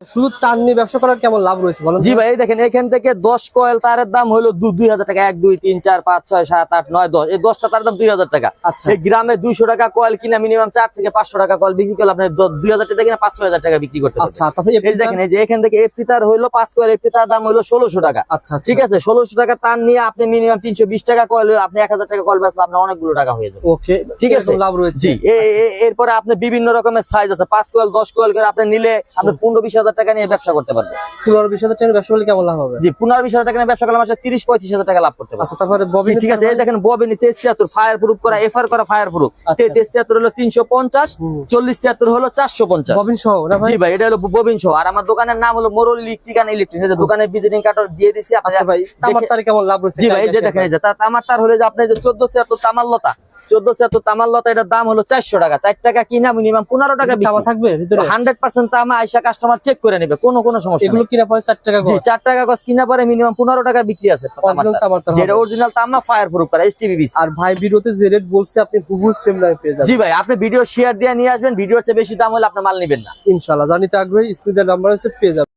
শুধু তার নিয়ে ব্যবসা করার কেমন লাভ রয়েছে বলেন? জি ভাই, এই দেখেন এখান থেকে 10 কয়েল তারের দাম হলো 2000 টাকা। 1 2 3 4 5 6 7 8 9 10, এই 10টা তারের দাম 2000 টাকা। আচ্ছা। এই গ্রামে 200 টাকা কয়েল কিনা মিনিমাম 4 থেকে 500 টাকা কয়েল বিক্রি করলে আপনি 2000 টাকা কিনা 5-6000 টাকা বিক্রি করতে পারবেন। আচ্ছা, তারপরে এই দেখেন এই যে এখান থেকে এফটি তার হলো 5 কয়েল, এফটি তার দাম হলো 1600 টাকা। আচ্ছা, ঠিক আছে, 1600 টাকা তার নিয়ে আপনি মিনিমাম 320 টাকা কয়েল, আপনি 1000 টাকা কয়েল বেচলে আপনার অনেকগুলো টাকা হয়ে যাবে। ওকে, ঠিক আছে, লাভ রয়েছে। জি। এরপরে আপনি বিভিন্ন রকমের সাইজ আছে, 5 কয়েল 10 কয়েল করে আপনি নিলে আপনি 15-20 হাজার টাকা নিয়ে ব্যবসা করতে পারবেন। 15-20 হাজার টাকা ব্যবসা করলে কেমন লাভ হবে? জি, 15-20 হাজার টাকা নিয়ে ব্যবসা করলে মাসে 30-35 হাজার টাকা লাভ করতে পারবেন। আচ্ছা, তারপরে ববিন। ঠিক আছে, এই দেখেন ববিন 73 ফায়ার প্রুফ করা, এফআর করা ফায়ার প্রুফ। 73 হলো 350, 40-76 হলো 450 ববিন সহ না ভাই? জি ভাই, এটা হলো ববিন সহ। আর আমার দোকানের নাম হলো মোরল ইলেকট্রিক এন্ড ইলেকট্রিক। এই যে দোকানের ভিজিটিং কার্ড দিয়ে দিছি আপনারা। আচ্ছা ভাই, তামার তারে কেমন লাভ রয়েছে? জি ভাই, এই যে দেখেন এই যে তামার তার হলো যে আপনি যে 1476 তামারলতা, 1476 তামারলতা, এটার দাম হলো 400 টাকা। 4 টাকা কিনা মিনিমাম 15 টাকা তামা থাকবে ভিতরে? 100% তামা আইসা কাস্টমার চেক করে নেবে, কোনো সমস্যা এগুলো নেই। কিনা পড়ে 4 টাকা জি, গজ। 4 টাকা গজ কিনা পরে মিনিমাম 15 টাকা বিক্রি আছে অরিজিনাল তামার তার যেটা হবে। অরিজিনাল তামা ফায়ার প্রুফ করা এসটিবিবিসি। আর ভাই ভিডিওতে যে রেট বলছে আপনি হুবহু সেম দামে পেয়ে যাবেন। জি ভাই, আপনি ভিডিও শেয়ার দিয়ে নিয়ে আসবেন, ভিডিওর চেয়ে বেশি দাম হলে আপনি মাল নেবেন না। ইনশাআল্লাহ। জানিতে আগ্রহী, স্ক্রিনের নাম্বার আছে, পেয়ে যাবেন।